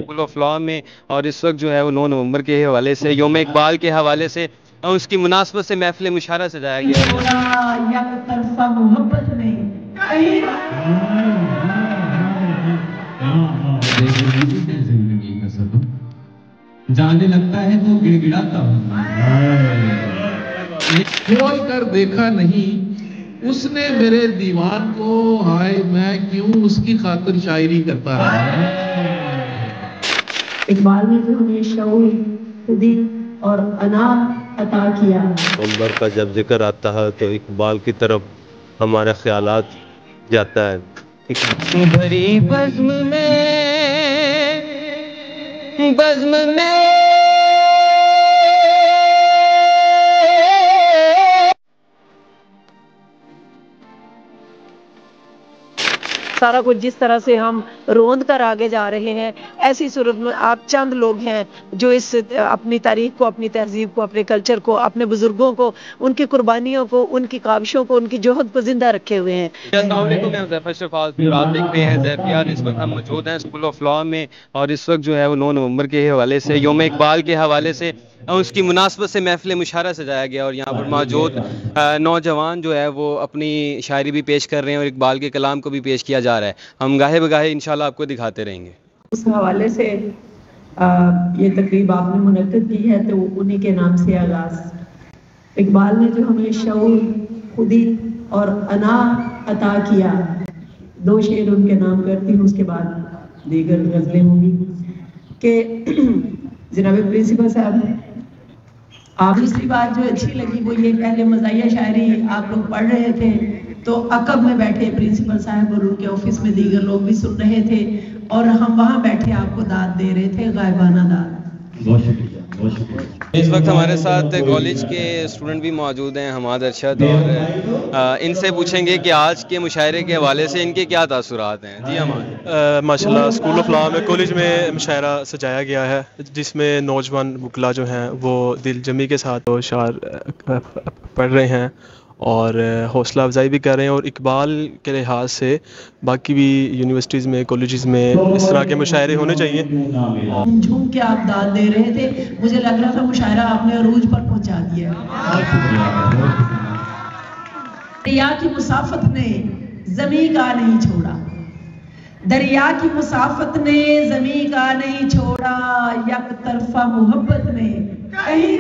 School of law میں، اور اس وقت جو ہے وہ 9 نومبر کے حوالے سے یوم اقبال کے حوالے سے اور اس کی مناسبت سے محفل مشاعرہ سجایا گیا زندگی کا سبب جانے لگتا ہے تو گڑ گڑاتا ہوں، کھول کر دیکھا نہیں اس نے میرے دیوان کو، ہائے میں کیوں اس کی خاطر شاعری کرتا رہا۔ اقبال نے جو ہمیں شعور، خودی اور انا عطا کیا۔ نومبر کا جب ذکر آتا ہے تو اقبال کی طرف ہمارے خیالات جاتا ہے۔ بھری بزم میں سارا کچھ جس طرح سے ہم روند کر آگے جا رہے ہیں، ایسی صورت میں آپ چند لوگ ہیں جو اس اپنی تاریخ کو، اپنی تہذیب کو، اپنے کلچر کو، اپنے بزرگوں کو، ان کی قربانیوں کو، ان کی کاوشوں کو، ان کی جوہد کو زندہ رکھے ہوئے ہیں۔ السلام علیکم، میں حذیفہ شفاعت، آپ دیکھ رہے ہیں زیفیات۔ اس وقت ہم موجود ہیں اسکول آف لا میں، اور اس وقت جو ہے وہ 9 نومبر کے حوالے سے یوم اقبال کے حوالے سے اور اس کی مناسبت سے محفل مشاعرہ سجایا گیا، اور یہاں پر موجود نوجوان جو ہے وہ اپنی شاعری بھی پیش کر رہے ہیں اور اقبال کے کلام کو بھی پیش کیا جا رہا ہے۔ ہم گاہے بگاہے انشاءاللہ آپ کو دکھاتے رہیں گے۔ اس حوالے سے یہ تقریب آپ نے منعقد کی ہے تو انہی کے نام سے آغاز۔ اقبال نے جو ہمیں شعور، خودی اور انا عطا کیا، 2 شعر ان کے نام کرتی ہوں، اس کے بعد دیگر غزلیں ہوں گی کہ جناب پرنسپل صاحب، آپ دوسری بات جو اچھی لگی وہ یہ، پہلے مزاحیہ شاعری آپ لوگ پڑھ رہے تھے تو عقب میں بیٹھے پرنسپل صاحب اور ان کے آفس میں دیگر لوگ بھی سن رہے تھے، اور ہم وہاں بیٹھے آپ کو داد دے رہے تھے، غائبانہ داد۔ بہت شکریہ، بہت شکریہ۔ اس وقت ہمارے ساتھ کالج کے اسٹوڈنٹ بھی موجود ہیں، حماد ارشد، اور ان سے پوچھیں گے کہ آج کے مشاعرے کے حوالے سے ان کے کیا تاثرات ہیں۔ جی حماد۔ ماشاءاللہ اسکول آف لا میں، کالج میں مشاعرہ سجایا گیا ہے جس میں نوجوان وکلا جو ہیں وہ دل جمی کے ساتھ شعر پڑھ رہے ہیں اور حوصلہ افزائی بھی کر رہے ہیں، اور اقبال کے لحاظ سے باقی بھی یونیورسٹیز میں، کالجز میں اس طرح کے مشاعرے ہونے چاہیے۔ جھوم کے آپ داد دے رہے تھے، مجھے لگ رہا تھا مشاعرہ آپ نے عروج پر پہنچا دیا۔ دریا کی مسافت نے زمیں کا نہیں چھوڑا، دریا کی مسافت نے زمیں کا نہیں چھوڑا، یک طرفہ محبت نے کہیں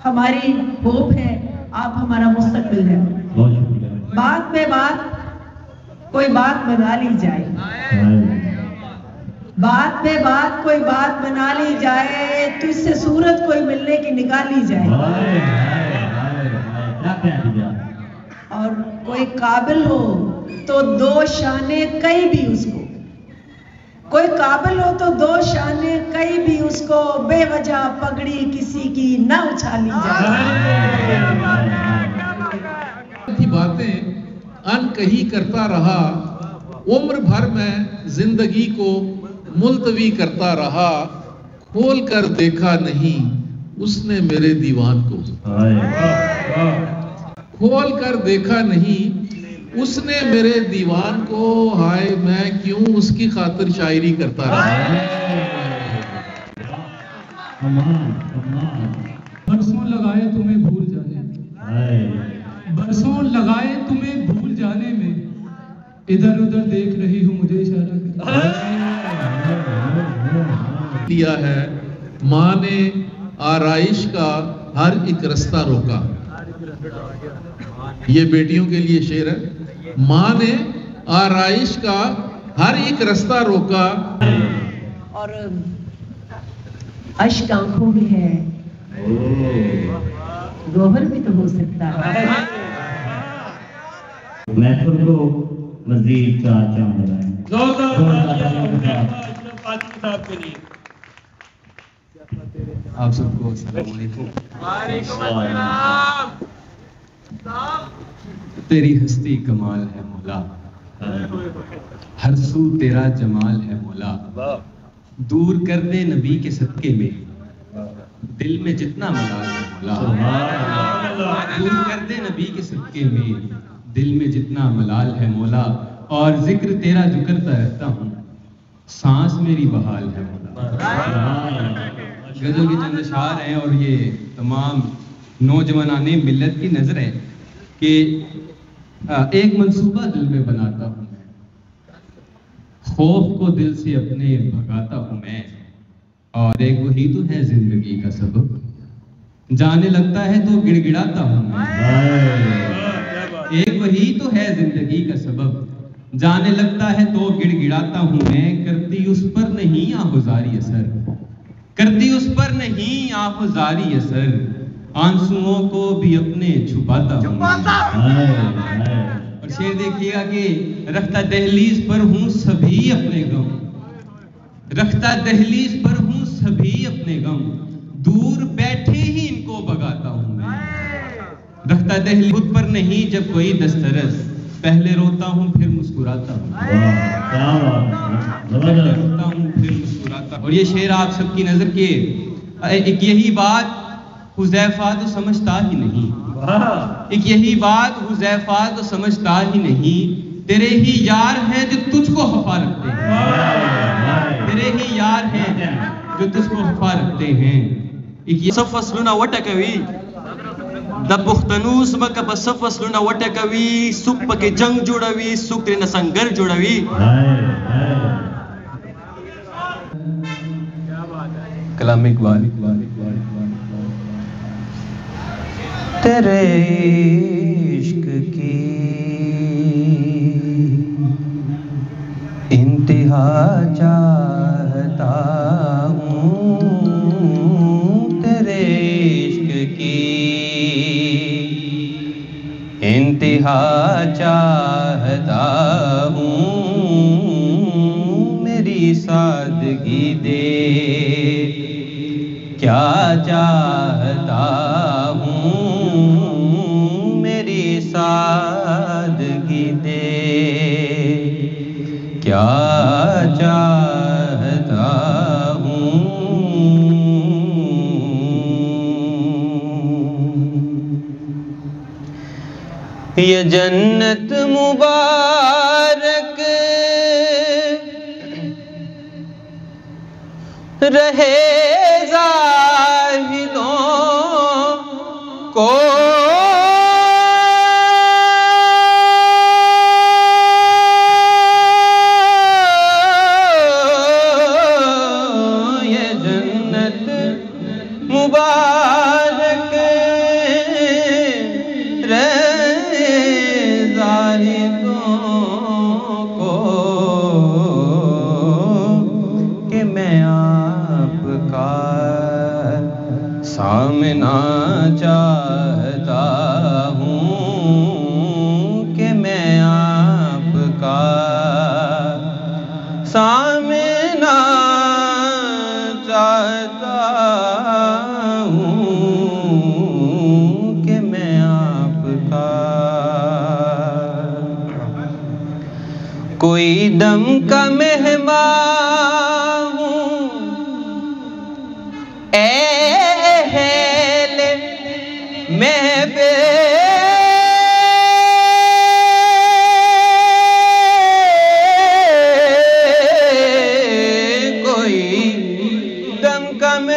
ہماری ہوپ ہے، آپ ہمارا مستقبل ہے۔ بات میں بات کوئی بات بنا لی جائے، بات میں بات کوئی بات بنا لی جائے، تو اس سے صورت کوئی ملنے کی نکالی جائے، اور کوئی قابل ہو تو 2 شانے کئی بھی اس کو، کوئی قابل ہو تو 2 شانے کئی بھی اس کو، بے وجہ پگڑی کسی کی نہ اچھالی جائے۔ کی باتیں ان کہی کرتا رہا، عمر بھر میں زندگی کو ملتوی کرتا رہا، کھول کر دیکھا نہیں اس نے میرے دیوان کو، کھول کر دیکھا نہیں اس نے میرے دیوان کو، ہائے میں کیوں اس کی خاطر شاعری کرتا رہا۔ برسوں لگائے تمہیں بھول جانے، برسوں لگائے تمہیں بھول جانے میں، ادھر ادھر دیکھ رہی ہوں مجھے اشارہ دیا ہے، ماں نے آرائش کا ہر ایک رستہ روکا۔ یہ بیٹیوں کے لیے شعر ہے۔ ماں نے آرائش کا ہر ایک رستہ روکا، اور اشک آنکھوں میں ہے، گوہر بھی تو ہو سکتا ہے۔ محفل کو مزید 4 چاند لگائیں۔ آپ سب کو السلام علیکم۔ تیری ہستی کمال ہے مولا، ہر سو تیرا جمال ہے مولا، دور کر دے نبی کے صدقے میں دل میں جتنا ملال ہے مولا، دور کر دے نبی کے صدقے میں دل میں جتنا ملال ہے مولا، اور ذکر تیرا جو کرتا رہتا ہوں، سانس میری بحال ہے مولا۔ غزل کے چند اشعار ہیں اور یہ تمام نوجوانان ملت کی نظر ہے کہ ایک منصوبہ دل میں بناتا ہوں میں، خوف کو دل سے اپنے بھگاتا ہوں میں، اور ایک وہی تو ہے زندگی کا سبب، جانے لگتا ہے تو گڑ گڑاتا ہوں میں۔ ایک وہی تو ہے زندگی کا سبب، جانے لگتا ہے تو گڑ گڑاتا ہوں میں، کرتی اس پر نہیں آہوزاری اثر، کرتی اس پر نہیں آہوزاری اثر، آنسوؤں کو بھی اپنے چھپاتا ہوں میں۔ اور شعر دیکھیے گا کہ رکھتا دہلیز پر ہوں سبھی اپنے غم، رکھتا دہلیز پر ہوں سبھی اپنے غم، دور بیٹھے ہی ان کو بگاتا ہوں میں۔ رکھتا دہلیز خود پر نہیں جب کوئی دسترس، پہلے روتا ہوں پھر مسکراتا ہوں، پہلے روتا ہوں پھر مسکراتا ہوں۔ اور یہ شعر آپ سب کی نظر کے ایک یہی بات حذیفہ تو سمجھتا ہی نہیں، ایک یہی بات حذیفہ تو سمجھتا ہی نہیں، تیرے ہی یار ہیں جو تجھ کو خفا رکھتے ہیں، تیرے ہی یار ہیں جو تجھ کو خفا رکھتے ہیں۔ ایک صف فصلونه وټکوي، د پښتنو سمکه په صف فصلونه وټکوي، څوک پکې جنگ جوړوي، څوک ترې نسنګر جوړوي۔ کلام اقبال۔ تیرے عشق کی انتہا چاہتا ہوں، تیرے عشق کی انتہا چاہتا ہوں، میری سادگی دے کیا چاہتا ہوں، میری سادگی دے کیا چاہتا ہوں۔ یہ جنت مبارک رہے زاہدوں کو، یہ جنت مبارک رہے زاہدوں کو، کہ میں آپ کا سامنا چاہتا ہوں، کہ میں آپ کا سامنا چاہتا ہوں، کہ میں آپ کا کوئی دم کا مہمان ہوں، اہل محفل کوئی دم کا مہمان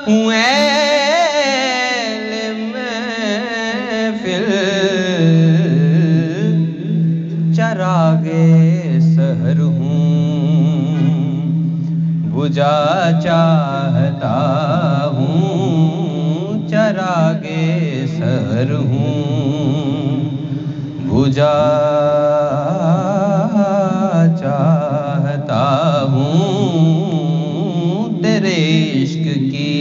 ہوں، اہل محفل چراغے سحر ہوں، بجھا چاہتا ہوں، چراغے سحر ہوں، بجھا چاہتا ہوں، تیرے عشق کی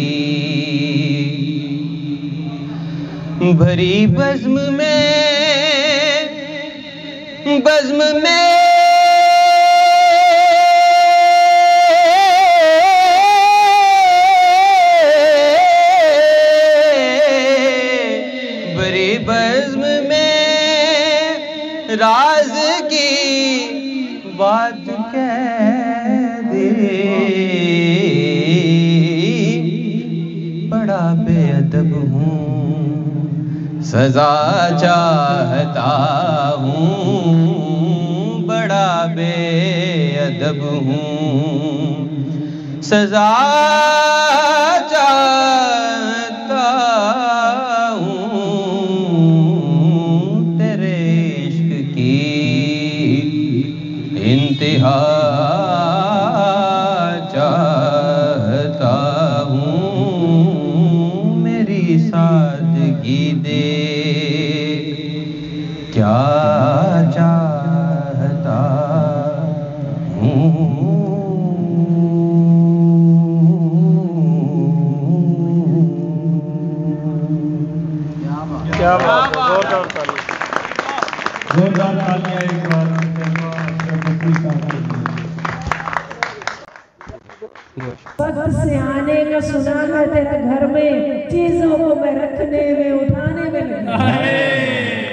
بھری بزم میں بھری بزم میں راز کی بات کہہ دے، بڑا بے ادب ہوں سزا چاہتا ہوں بڑا بے ادب ہوں سزا چاہتا ہوں تیرے عشق کی انتہا چاہتا ہوں میری سادگی دے کیا چاہتا ہوں کیا بات ہے زوردار تالیاں ایک بار وقت سے آنے کا سنا ہے تیرا گھر میں چیزوں کو میں رکھنے میں اٹھانے میں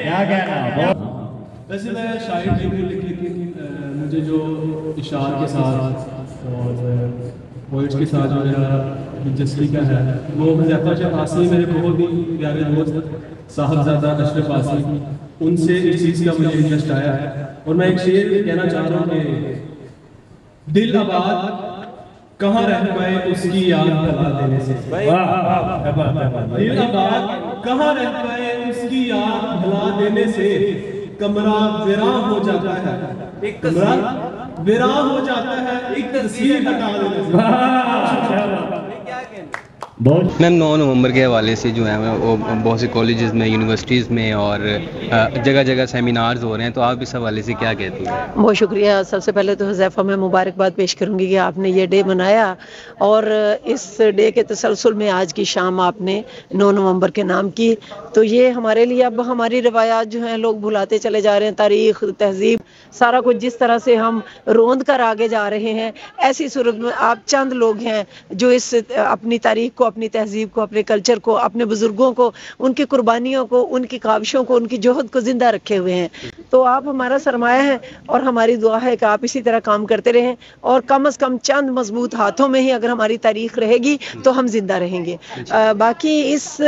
کیا کہنا ویسے میں شاعری بھی لکھی تھی مجھے جو اشعار کے ساتھ اور پوئٹس کے ساتھ جو میرا دلچسپی کا ہے وہ حذیفہ شاہ قاسمی میرے بہت ہی پیارے دوست صاحبزادہ اشرف قاسمی ان سے اس چیز کا مجھے انٹرسٹ آیا ہے اور میں ایک شعر کہنا چاہ رہا ہوں کہ دل آباد کہاں رہ پائے اس کی یاد بھلا دینے سے دل آباد کہاں رہ پائے اس کی یاد بھلا دینے سے کمرہ ویراں ہو جاتا ہے ایک کمرہ ویراں ہو جاتا ہے ایک تصویر ہٹا دینے سے میم 9 نومبر کے حوالے سے جو ہے وہ بہت سے کالجز میں یونیورسٹیز میں اور جگہ جگہ سیمینارز ہو رہے ہیں تو آپ اس حوالے سے کیا کہتی ہیں؟ بہت شکریہ. سب سے پہلے تو حذیفہ میں مبارکباد پیش کروں گی کہ آپ نے یہ ڈے منایا اور اس ڈے کے تسلسل میں آج کی شام آپ نے 9 نومبر کے نام کی تو یہ ہمارے لیے اب ہماری روایات جو ہیں لوگ بھلاتے چلے جا رہے ہیں تاریخ تہذیب سارا کچھ جس طرح سے ہم روند کر آگے جا رہے ہیں ایسی صورت میں آپ چند لوگ ہیں جو اس اپنی تاریخ کو اپنی تہذیب کو اپنے کلچر کو اپنے بزرگوں کو ان کی قربانیوں کو ان کی کاوشوں کو ان کی جوہد کو زندہ رکھے ہوئے ہیں تو آپ ہمارا سرمایہ ہیں اور ہماری دعا ہے کہ آپ اسی طرح کام کرتے رہیں اور کم از کم چند مضبوط ہاتھوں میں ہی اگر ہماری تاریخ رہے گی تو ہم زندہ رہیں گے. باقی اس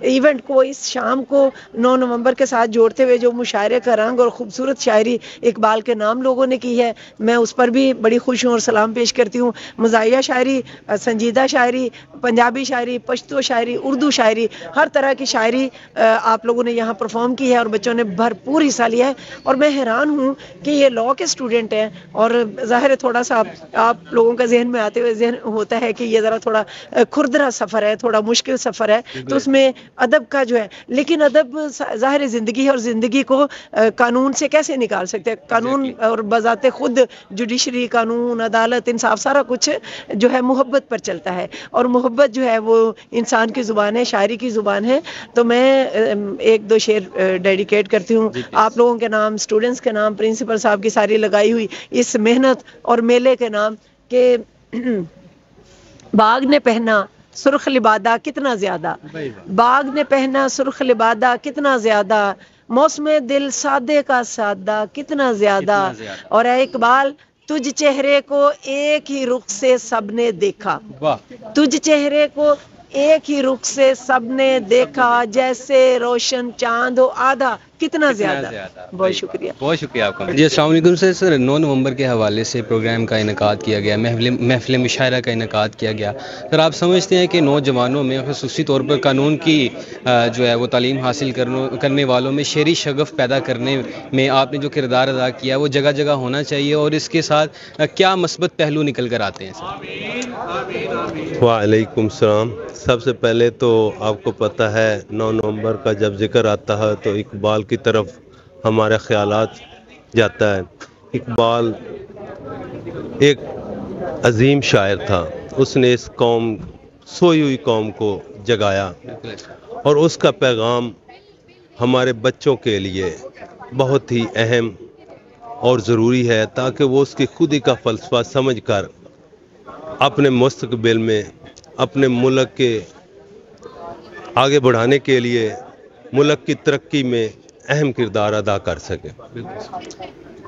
ایونٹ کو اس شام کو 9 نومبر کے ساتھ جوڑتے ہوئے جو مشاعرے کا رنگ اور خوبصورت شاعری اقبال کے نام لوگوں نے کی ہے میں اس پر بھی بڑی خوش ہوں اور سلام پیش کرتی ہوں. مزاحیہ شاعری سنجیدہ شاعری پنجابی شاعری پشتو شاعری اردو شاعری ہر طرح کی شاعری آپ لوگوں نے یہاں پرفارم کی ہے اور بچوں نے بھرپور حصہ لیا ہے اور میں حیران ہوں کہ یہ لاء کے اسٹوڈنٹ ہیں اور ظاہر ہے تھوڑا سا آپ لوگوں کا ذہن میں آتے ہوئے ذہن ہوتا ہے کہ یہ ذرا تھوڑا کھردرا سفر ہے تھوڑا مشکل سفر ہے تو اس میں ادب کا جو ہے لیکن ادب ظاہر زندگی ہے اور زندگی کو قانون سے کیسے نکال سکتے ہیں قانون اور بذات خود جوڈیشری قانون عدالت انصاف سارا کچھ جو ہے محبت پر چلتا ہے اور محبت جو ہے وہ انسان کی زبان ہے شاعری کی زبان ہے تو میں 1-2 شعر ڈیڈیکیٹ کرتی ہوں آپ لوگوں کے نام اسٹوڈنٹس کے نام پرنسپل صاحب کی ساری لگائی ہوئی اس محنت اور میلے کے نام کہ باغ نے پہنا سرخ لبادہ کتنا زیادہ باغ نے پہنا سرخ لبادہ کتنا زیادہ موسم دل سادے کا سادہ کتنا زیادہ اور اے اقبال تجھ چہرے کو ایک ہی رخ سے سب نے دیکھا تجھ چہرے کو ایک ہی رخ سے سب نے دیکھا جیسے روشن چاند ہو آدھا کتنا زیادہ. بہت شکریہ آپ کا. جی السلام علیکم سر 9 نومبر کے حوالے سے پروگرام کا انعقاد کیا گیا محفل مشاعرہ کا انعقاد کیا گیا سر آپ سمجھتے ہیں کہ نوجوانوں میں خصوصی طور پر قانون کی جو ہے وہ تعلیم حاصل کرنے والوں میں شعری شغف پیدا کرنے میں آپ نے جو کردار ادا کیا وہ جگہ جگہ ہونا چاہیے اور اس کے ساتھ کیا مثبت پہلو نکل کر آتے ہیں سر؟ وعلیکم السلام. سب سے پہلے تو آپ کو پتہ ہے 9 نومبر کا جب ذکر آتا ہے تو اقبال کی طرف ہمارے خیالات جاتا ہے. اقبال ایک عظیم شاعر تھا اس نے اس قوم سوئی ہوئی قوم کو جگایا اور اس کا پیغام ہمارے بچوں کے لیے بہت ہی اہم اور ضروری ہے تاکہ وہ اس کی خودی کا فلسفہ سمجھ کر اپنے مستقبل میں اپنے ملک کے آگے بڑھانے کے لیے ملک کی ترقی میں اہم کردار ادا کر سکے.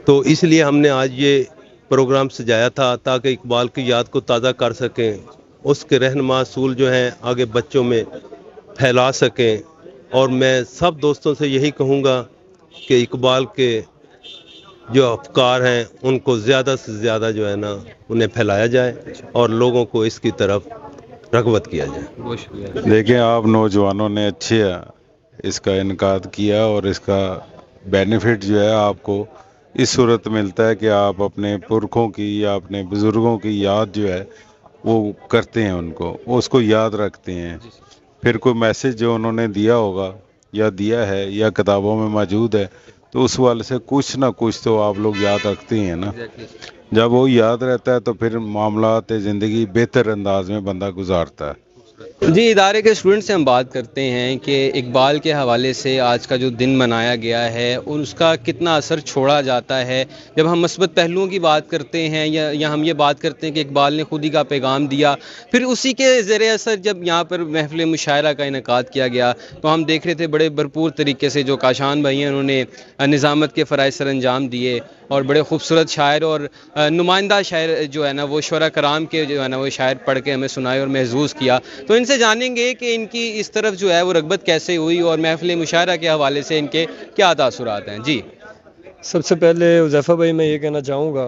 تو اس لیے ہم نے آج یہ پروگرام سجایا تھا تاکہ اقبال کی یاد کو تازہ کر سکیں اس کے رہنما اصول جو ہیں آگے بچوں میں پھیلا سکیں اور میں سب دوستوں سے یہی کہوں گا کہ اقبال کے جو افکار ہیں ان کو زیادہ سے زیادہ جو ہے نا انہیں پھیلایا جائے اور لوگوں کو اس کی طرف رغبت کیا جائے. بہت شکریہ. دیکھیں آپ نوجوانوں نے اچھے اس کا انعقاد کیا اور اس کا بینیفٹ جو ہے آپ کو اس صورت ملتا ہے کہ آپ اپنے پرکھوں کی یا اپنے بزرگوں کی یاد جو ہے وہ کرتے ہیں، ان کو وہ اس کو یاد رکھتے ہیں. پھر کوئی میسج جو انہوں نے دیا ہوگا یا دیا ہے یا کتابوں میں موجود ہے تو اس والے سے کچھ نہ کچھ تو آپ لوگ یاد رکھتے ہیں نا. جب وہ یاد رہتا ہے تو پھر معاملات زندگی بہتر انداز میں بندہ گزارتا ہے. جی، ادارے کے اسٹوڈنٹ سے ہم بات کرتے ہیں کہ اقبال کے حوالے سے آج کا جو دن منایا گیا ہے اور اس کا کتنا اثر چھوڑا جاتا ہے. جب ہم مثبت پہلوؤں کی بات کرتے ہیں یا ہم یہ بات کرتے ہیں کہ اقبال نے خود ہی کا پیغام دیا، پھر اسی کے زیر اثر جب یہاں پر محفل مشاعرہ کا انعقاد کیا گیا تو ہم دیکھ رہے تھے بڑے بھرپور طریقے سے جو کاشان بھائی ہیں انہوں نے نظامت کے فرائض سر انجام دیے اور بڑے خوبصورت شاعر اور نمائندہ شاعر جو ہے نا وہ شعراء کرام کے جو ہے نا وہ شاعر پڑھ کے ہمیں سنائے اور محظوظ کیا. تو ان سے جانیں گے کہ ان کی اس طرف جو ہے وہ رغبت کیسے ہوئی اور محفل مشاعرہ کے حوالے سے ان کے کیا تاثرات ہیں. جی، سب سے پہلے حذیفہ بھائی میں یہ کہنا چاہوں گا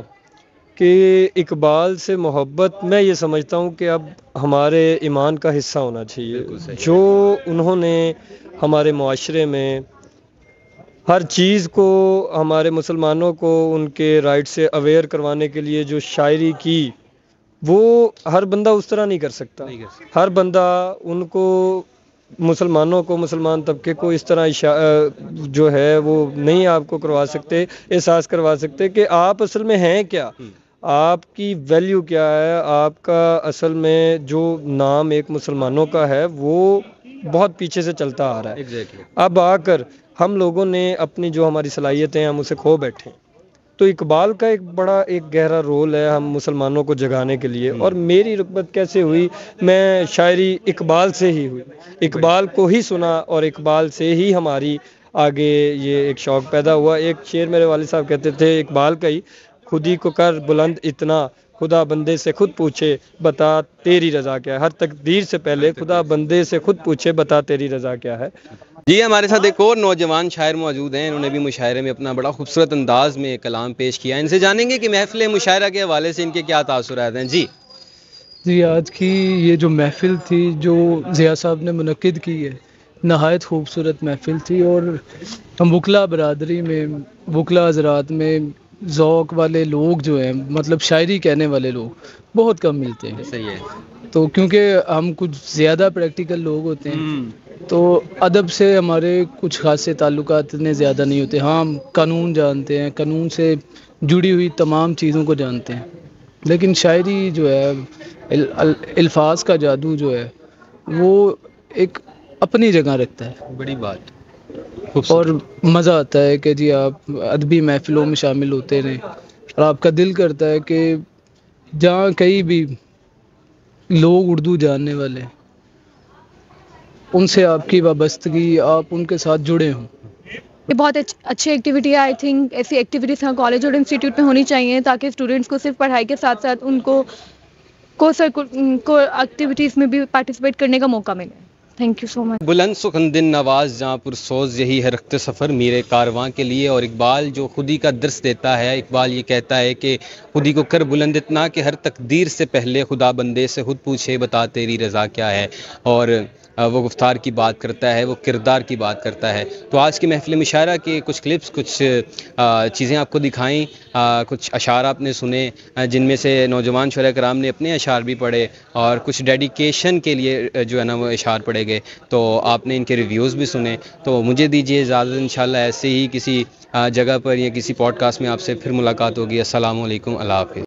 کہ اقبال سے محبت میں یہ سمجھتا ہوں کہ اب ہمارے ایمان کا حصہ ہونا چاہیے. جو انہوں نے ہمارے معاشرے میں ہر چیز کو ہمارے مسلمانوں کو ان کے رائٹ سے اویئر کروانے کے لیے جو شاعری کی وہ ہر بندہ اس طرح نہیں کر سکتا. ہر بندہ ان کو مسلمانوں کو مسلمان طبقے کو اس طرح جو ہے وہ نہیں آپ کو کروا سکتے، احساس کروا سکتے کہ آپ اصل میں ہیں کیا، آپ کی ویلیو کیا ہے، آپ کا اصل میں جو نام ایک مسلمانوں کا ہے وہ بہت پیچھے سے چلتا آ رہا ہے. اب آ کر ہم لوگوں نے اپنی جو ہماری صلاحیتیں ہیں ہم اسے کھو بیٹھے. تو اقبال کا ایک گہرا رول ہے ہم مسلمانوں کو جگانے کے لیے. اور میری رغبت کیسے ہوئی؟ میں شاعری اقبال سے ہی ہوئی، اقبال کو ہی سنا اور اقبال سے ہی ہماری آگے یہ ایک شوق پیدا ہوا. ایک شعر میرے والد صاحب کہتے تھے اقبال کا ہی، خود ہی کو کر بلند اتنا، خدا بندے سے خود پوچھے بتا تیری رضا کیا ہے. ہر تقدیر سے پہلے خدا بندے سے خود پوچھے بتا تیری رضا کیا ہے. جی، ہمارے ساتھ ایک اور نوجوان شاعر موجود ہیں. انہوں نے بھی مشاعرے میں اپنا بڑا خوبصورت انداز میں کلام پیش کیا. ان سے جانیں گے کہ محفل مشاعرہ کے حوالے سے ان کے کیا تاثرات ہیں. جی، آج کی یہ جو محفل تھی جو ضیاء صاحب نے منعقد کی ہے، نہایت خوبصورت محفل تھی. اور ہم وکلا برادری میں، وکلا حضرات میں ذوق والے لوگ جو ہیں، مطلب شاعری کہنے والے لوگ بہت کم ملتے ہیں. صحیح ہے. تو کیونکہ ہم کچھ زیادہ پریکٹیکل لوگ ہوتے ہیں تو ادب سے ہمارے کچھ خاصے تعلقات اتنے زیادہ نہیں ہوتے. ہاں، ہم قانون جانتے ہیں، قانون سے جڑی ہوئی تمام چیزوں کو جانتے ہیں، لیکن شاعری جو ہے، الفاظ کا جادو جو ہے وہ ایک اپنی جگہ رکھتا ہے. بڑی بات. اور مزہ آتا ہے کہ جی آپ ادبی محفلوں میں شامل ہوتے رہیں اور آپ کا دل کرتا ہے کہ جہاں کہیں بھی لوگ اردو جاننے والے ہیں ان سے آپ کی وابستگی، آپ ان کے ساتھ جڑے ہوں. یہ بہت اچھی ایکٹیویٹی ہے. آئی تھنک ایسی ایکٹیویٹیز ہاں کالج اور انسٹیٹیوٹ میں ہونی چاہیے تاکہ اسٹوڈنٹس کو صرف پڑھائی کے ساتھ ساتھ ان کو ایکٹیویٹیز میں بھی پارٹیسپیٹ کرنے کا موقع ملے. تھینک یو سو مچ. بلند سخن نواز جہاں پر سوز یہی ہے رخت سفر میرے کارواں کے لیے. اور اقبال جو خودی کا درس دیتا ہے، اقبال یہ کہتا ہے کہ خودی کو کر بلند اتنا کہ ہر تقدیر سے پہلے خدا بندے سے خود پوچھے بتا تیری رضا کیا ہے. اور وہ گفتار کی بات کرتا ہے، وہ کردار کی بات کرتا ہے. تو آج کی محفل مشاعرہ کے کچھ کلپس، کچھ چیزیں آپ کو دکھائیں، کچھ اشعار آپ نے سنے جن میں سے نوجوان شعراء کرام نے اپنے اشعار بھی پڑھے اور کچھ ڈیڈیکیشن کے لیے جو ہے نا وہ اشعار پڑھے گئے. تو آپ نے ان کے ریویوز بھی سنے. تو مجھے دیجیے اجازت، انشاءاللہ ایسے ہی کسی جگہ پر یا کسی پوڈ کاسٹ میں آپ سے پھر ملاقات ہوگی. السلام علیکم، اللہ حافظ.